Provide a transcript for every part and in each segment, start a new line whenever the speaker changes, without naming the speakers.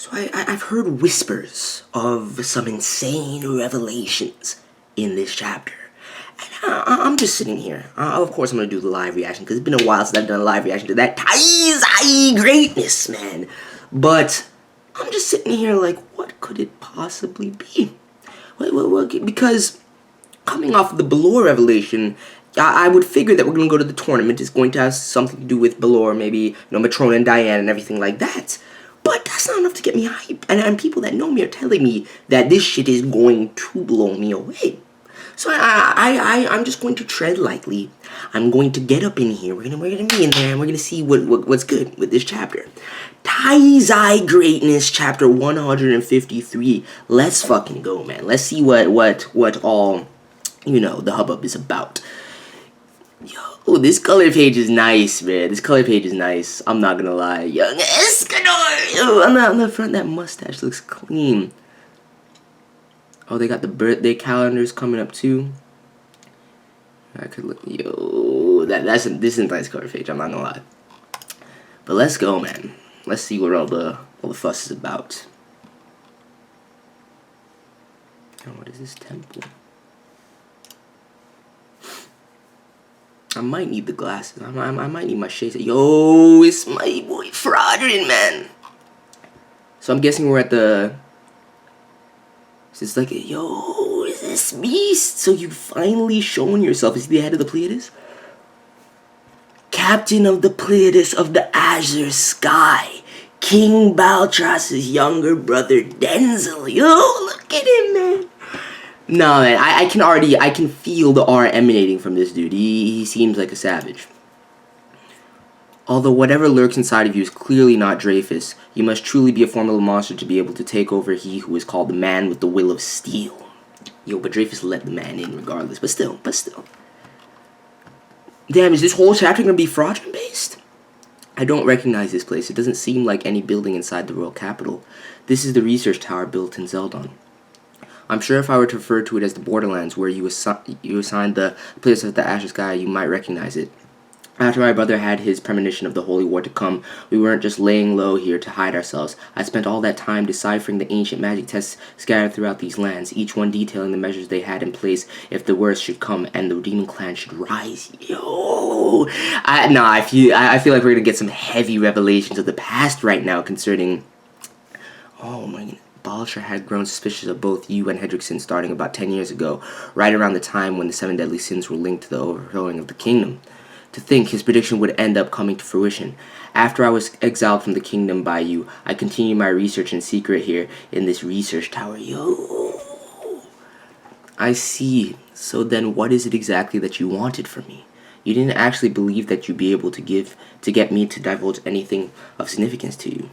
So I've heard whispers of some insane revelations in this chapter. And I'm just sitting here. Of course I'm going to do the live reaction, because it's been a while since I've done a live reaction to that Taizai greatness, man. But I'm just sitting here like, what could it possibly be? Because coming off of the Balor revelation, I would figure that we're going to go to the tournament. It's going to have something to do with Balor, maybe, Matrona and Diane and everything like that. But that's not enough to get me hyped. And people that know me are telling me that this shit is going to blow me away. So I'm just going to tread lightly. I'm going to get up in here. We're gonna be in there, and we're gonna see what's good with this chapter. Taizai Greatness, chapter 153. Let's fucking go, man. Let's see what all, the hubbub is about. Yo, this color page is nice, man. This color page is nice. I'm not gonna lie. Young Escanor! Yo, on the front, that mustache looks clean. Oh, they got the birthday calendars coming up too. I could look. Yo, this is a nice color page. I'm not gonna lie. But let's go, man. Let's see what all the fuss is about. Oh, what is this temple? I might need the glasses. I might need my shades. Yo, it's my boy Fraudrin, man. So I'm guessing we're at the... It's like, yo, is this beast? So you've finally shown yourself. Is he the head of the Pleiades? Captain of the Pleiades of the Azure Sky. King Baltras's younger brother, Denzel. Yo, look at him, man. No, man, I can feel the aura emanating from this dude. He seems like a savage. Although whatever lurks inside of you is clearly not Dreyfus, you must truly be a formidable monster to be able to take over he who is called the man with the will of steel. Yo, but Dreyfus let the man in regardless, but still. Damn, is this whole chapter gonna be Fraudrin based? I don't recognize this place. It doesn't seem like any building inside the royal capital. This is the research tower built in Zeldon. I'm sure if I were to refer to it as the Borderlands, where you assigned the place of the Azure Sky, you might recognize it. After my brother had his premonition of the Holy War to come, we weren't just laying low here to hide ourselves. I spent all that time deciphering the ancient magic tests scattered throughout these lands, each one detailing the measures they had in place if the worst should come and the Demon Clan should rise. Yo! I feel like we're gonna get some heavy revelations of the past right now concerning... Oh my goodness. Baltra had grown suspicious of both you and Hedrickson starting about 10 years ago, right around the time when the 7 deadly sins were linked to the overthrowing of the kingdom. To think his prediction would end up coming to fruition. After I was exiled from the kingdom by you, I continued my research in secret here in this research tower. Yo! I see. So then what is it exactly that you wanted from me? You didn't actually believe that you'd be able to get me to divulge anything of significance to you.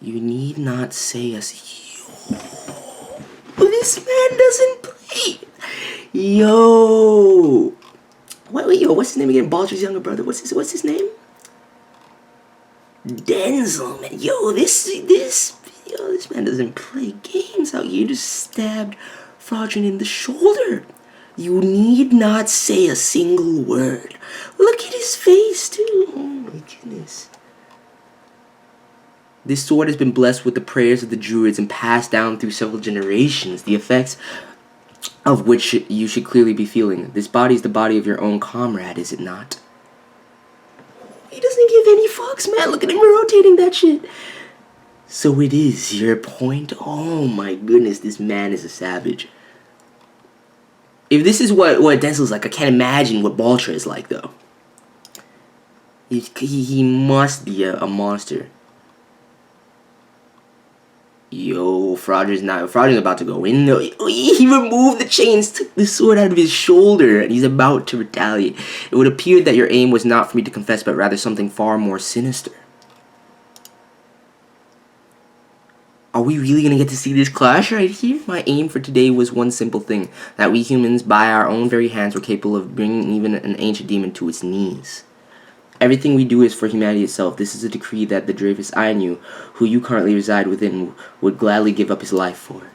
You need not say us. Yo! This man doesn't play! Yo! Wait, what's his name again? Baltra's younger brother. What's his name? Denzel, man. Yo, this man doesn't play games out here. Just stabbed Fraudrin in the shoulder. You need not say a single word. Look at his face, too. Oh my goodness. This sword has been blessed with the prayers of the Druids and passed down through several generations, the effects of which you should clearly be feeling. This body is the body of your own comrade, is it not? He doesn't give any fucks, man. Look at him rotating that shit. So it is your point? Oh my goodness, this man is a savage. If this is what Denzel's like, I can't imagine what Baltra is like, though. He must be a monster. Yo, Fraudrin's about to go in though. He removed the chains, took the sword out of his shoulder, and he's about to retaliate. It would appear that your aim was not for me to confess, but rather something far more sinister. Are we really gonna get to see this clash right here? My aim for today was one simple thing, that we humans, by our own very hands, were capable of bringing even an ancient demon to its knees. Everything we do is for humanity itself. This is a decree that the Dreyfus I knew, who you currently reside within, would gladly give up his life for.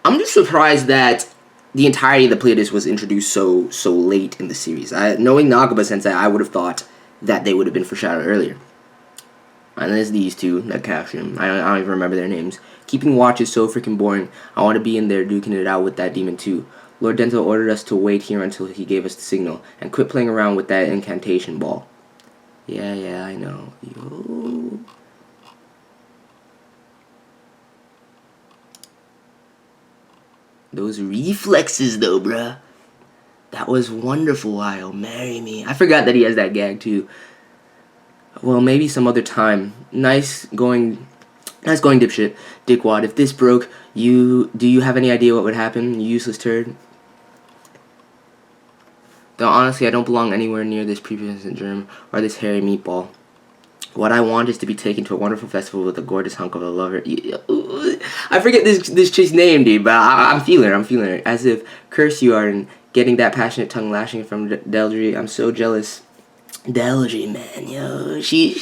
I'm just surprised that the entirety of the Pleiades was introduced so late in the series. Knowing Nagaba Sensei, I would have thought that they would have been foreshadowed earlier. And there's these two that capture him. I don't even remember their names. Keeping watch is so freaking boring. I want to be in there duking it out with that demon too. Lord Denzel ordered us to wait here until he gave us the signal, and quit playing around with that incantation ball. Yeah, I know. Yo. Those reflexes though, bruh. That was wonderful, I'll marry me. I forgot that he has that gag too. Well, maybe some other time. Nice going, dipshit. Dickwad, if this broke, do you have any idea what would happen, you useless turd? Though honestly, I don't belong anywhere near this prepubescent germ or this hairy meatball. What I want is to be taken to a wonderful festival with a gorgeous hunk of a lover. I forget this chick's name, dude, but I'm feeling her. As if, curse you are, and getting that passionate tongue lashing from Deldry. I'm so jealous. Deldry, man, yo, she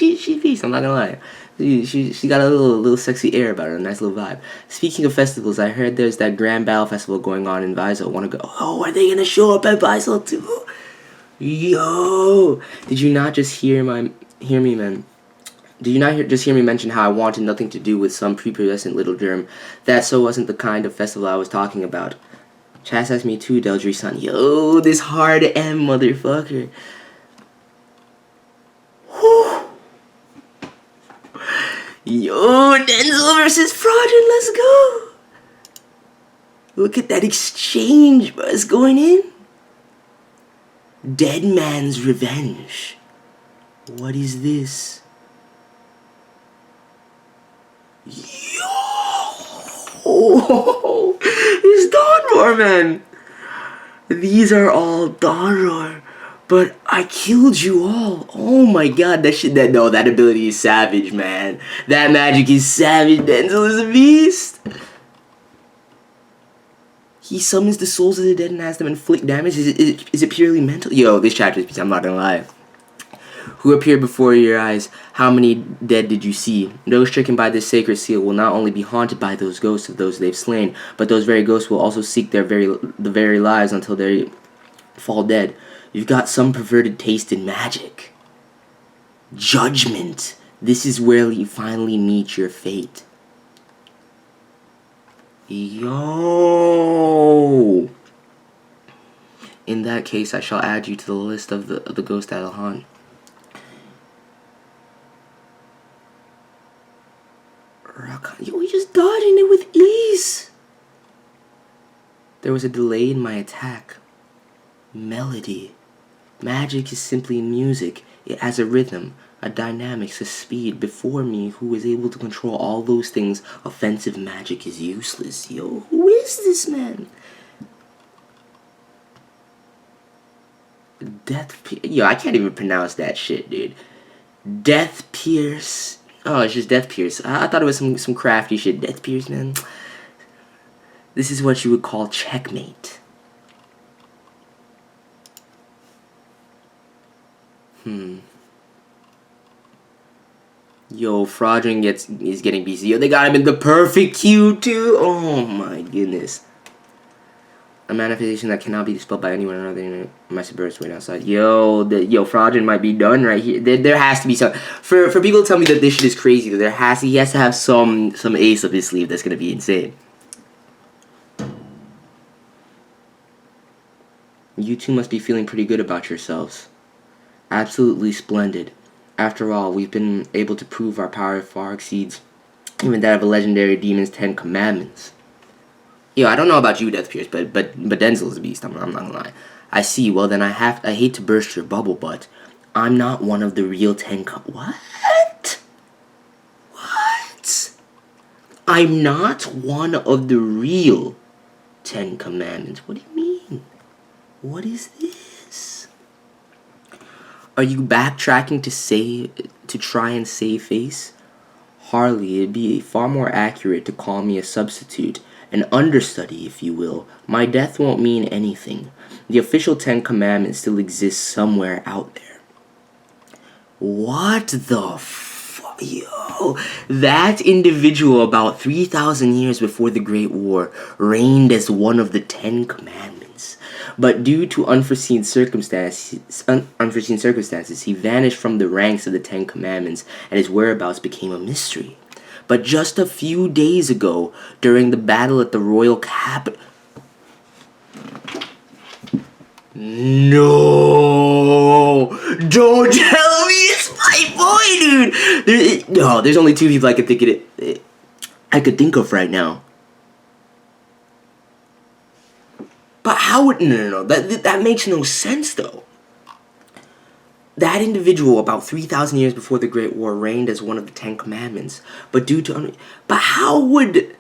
beast, I'm not gonna lie. She got a little sexy air about her, a nice little vibe. Speaking of festivals, I heard there's that Grand Battle Festival going on in Viso. Wanna go? Oh, are they gonna show up at Viso too? Yo, did you not just hear me, man? Did you not just hear me mention how I wanted nothing to do with some prepubescent little germ? That so wasn't the kind of festival I was talking about. Chastise me too, Deldry son. Yo, this hard M motherfucker. Yo, Denzel versus Fraudrin, let's go! Look at that exchange, bro. It's going in. Dead man's revenge. What is this? Yo! It's Dawnroar, man! These are all Dawnroar. But I killed you all. Oh my god, that ability is savage, man. That magic is savage. Denzel is a beast. He summons the souls of the dead and has them inflict damage. Is it purely mental? Yo, this chapter is, I'm not gonna lie. Who appeared before your eyes? How many dead did you see? Those stricken by this sacred seal will not only be haunted by those ghosts of those they've slain, but those very ghosts will also seek the very lives until they fall dead. You've got some perverted taste in magic. Judgment. This is where you finally meet your fate. Yo. In that case, I shall add you to the list of the ghosts that'll haunt. Yo, we just dodging it with ease. There was a delay in my attack. Melody. Magic is simply music. It has a rhythm, a dynamics, a speed. Before me, who is able to control all those things, offensive magic is useless. Yo, who is this man? Yo, I can't even pronounce that shit, dude. Death Pierce. Oh, it's just Death Pierce. I thought it was some crafty shit. Death Pierce, man. This is what you would call checkmate. Yo, Fraudrin is getting BC. Yo, they got him in the perfect queue too. Oh my goodness. A manifestation that cannot be dispelled by anyone other than my suburbs waiting outside. Yo, Fraudrin might be done right here. There has to be some. For people to tell me that this shit is crazy, he has to have some ace up his sleeve that's gonna be insane. You two must be feeling pretty good about yourselves. Absolutely splendid. After all, we've been able to prove our power far exceeds even that of a legendary demon's 10 commandments. Yo, I don't know about you, Death Pierce, but Denzel's a beast. I'm not gonna lie. I see. Well, then I hate to burst your bubble, but I'm not one of the real 10 What? I'm not one of the real 10 commandments. What do you mean? What is this? Are you backtracking to try and save face? Hardly. It'd be far more accurate to call me a substitute, an understudy, if you will. My death won't mean anything. The official 10 commandments still exist somewhere out there. What the fuck? Yo, that individual about 3,000 years before the Great War reigned as one of the 10 commandments. but due to unforeseen circumstances, he vanished from the ranks of the Ten Commandments, and his whereabouts became a mystery. But just a few days ago, during the battle at the royal capital... No! Don't tell me it's my boy, dude! There's only two people I could think of right now. But how would... No. That makes no sense, though. That individual, about 3,000 years before the Great War, reigned as one of the Ten Commandments. But how would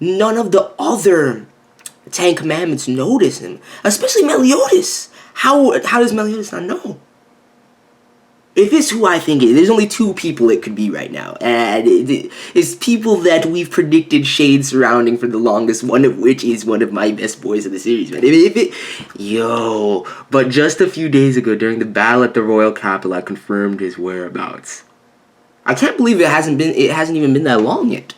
none of the other Ten Commandments notice him? Especially Meliodas. How does Meliodas not know? If it's who I think it is, there's only two people it could be right now. And it's people that we've predicted shade surrounding for the longest, one of which is one of my best boys of the series, man. But just a few days ago, during the battle at the royal capital, I confirmed his whereabouts. I can't believe it hasn't even been that long yet.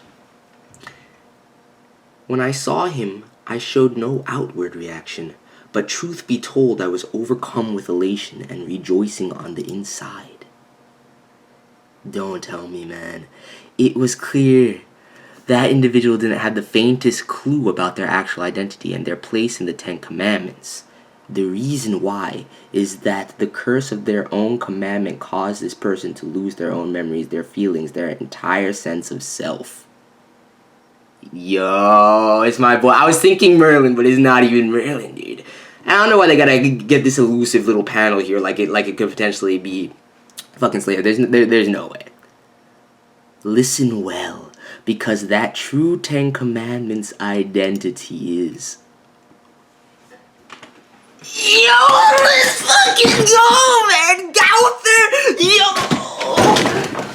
When I saw him, I showed no outward reaction. But truth be told, I was overcome with elation and rejoicing on the inside. Don't tell me, man. It was clear that individual didn't have the faintest clue about their actual identity and their place in the Ten Commandments. The reason why is that the curse of their own commandment caused this person to lose their own memories, their feelings, their entire sense of self. Yo, it's my boy. I was thinking Merlin, but it's not even Merlin, dude. I don't know why they gotta get this elusive little panel here, like it could potentially be fucking Slayer. There's no way. Listen well, because that true Ten Commandments identity is... Yo, let's fucking go, man! Gowther! Yo!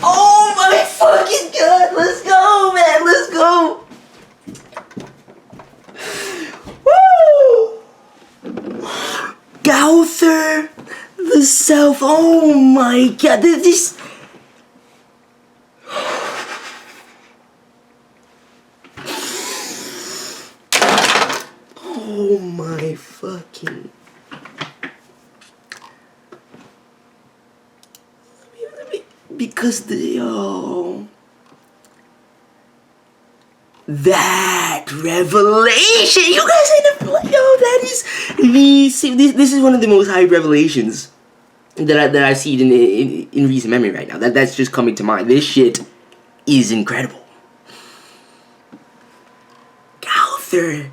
Oh my fucking god! Let's go, man! Let's go! Woo! Gowther, the self. Oh my god, this. Oh my fucking. Because that revelation, you guys ain't that is this is one of the most hyped revelations that I've seen in recent memory right now. That's just coming to mind. This shit is incredible. Gowther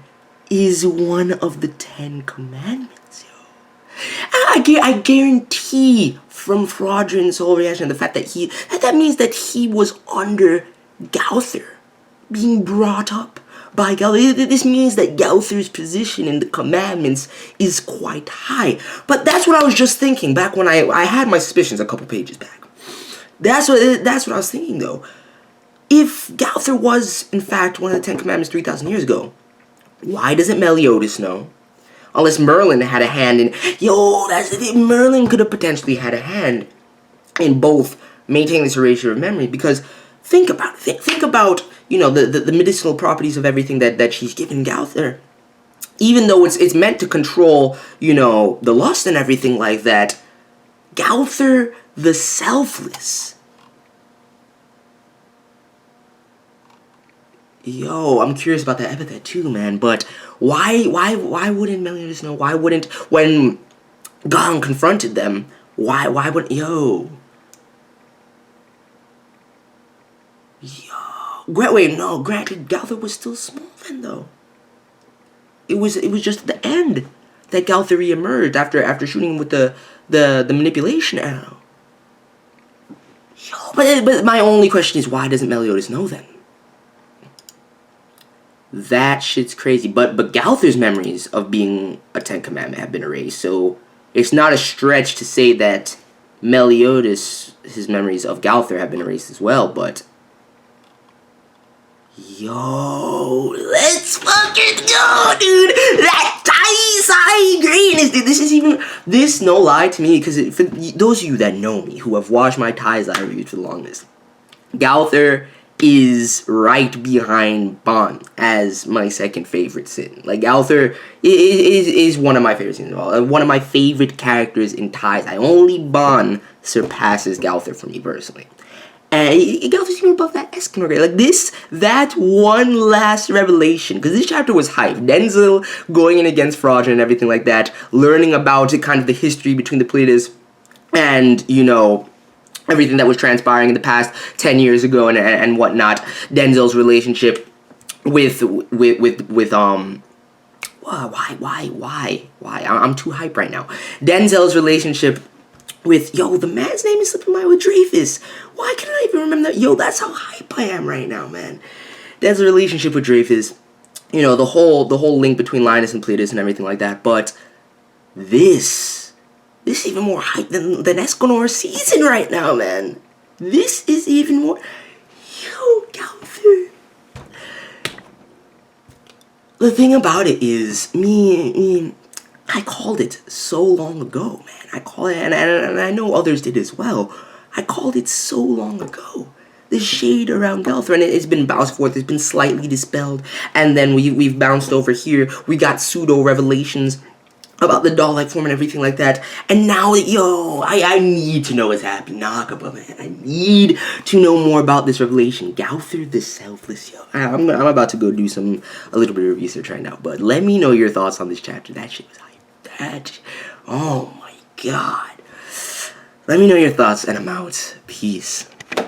is one of the Ten Commandments, yo. I guarantee from Fraudrin's whole reaction, the fact that that means that he was under Gowther, being brought up by Gowther. This means that Gowther's position in the commandments is quite high. But that's what I was just thinking back when I had my suspicions a couple pages back. That's what I was thinking, though. If Gowther was, in fact, one of the Ten Commandments 3,000 years ago, why doesn't Meliodas know? Unless Merlin had a hand in... Yo, Merlin could have potentially had a hand in both maintaining this erasure of memory, because think about it. Think about, the medicinal properties of everything that she's given Gowther. Even though it's meant to control, the lust and everything like that, Gowther the selfless. Yo, I'm curious about that epithet too, man. But why wouldn't Meliodas know? Why wouldn't, when Gong confronted them, why wouldn't, yo. Wait, no, granted, Gowther was still small then, though. It was just at the end that Gowther re-emerged after shooting him with the manipulation arrow. Yo, but my only question is, why doesn't Meliodas know then? That shit's crazy. But Gowther's memories of being a Ten Commandment have been erased, so it's not a stretch to say that Meliodas, his memories of Gowther have been erased as well, but... Yo, let's fucking go, dude! That Taizai greatness, dude. This no lie to me, because for those of you that know me, who have watched my Taizai reviews for the longest, Gowther is right behind Ban as my second favorite sin. Like, Gowther is one of my favorite sins. One of my favorite characters in Taizai. Only Ban surpasses Gowther for me personally. And Gowther's even above that Eskimo grade. Like, that one last revelation, because this chapter was hype. Denzel going in against Fraudrin and everything like that, learning about kind of the history between the Pleiades and, you know, everything that was transpiring in the past 10 years ago and whatnot. Denzel's relationship with why? I'm too hype right now. Denzel's relationship with, the man's name is slipping my mind, with Dreyfus. Why can't I even remember that? That's how hype I am right now, man. Denzel's relationship with Dreyfus, you know, the whole link between Linus and Pleiades and everything like that. But this is even more hype than Escanor's season right now, man. This is even more... Gowther. The thing about it is, I called it so long ago, man. I called it, and I know others did as well. I called it so long ago. The shade around Gowther, and it's been bounced forth, it's been slightly dispelled, and then we've bounced over here. We got pseudo revelations about the doll-like form and everything like that. And now, I need to know what's happening. Nakaba, man. I need to know more about this revelation. Gowther the Selfless, I'm about to go do a little bit of research right now. But let me know your thoughts on this chapter. That shit was hype. Oh my god. Let me know your thoughts, and I'm out. Peace.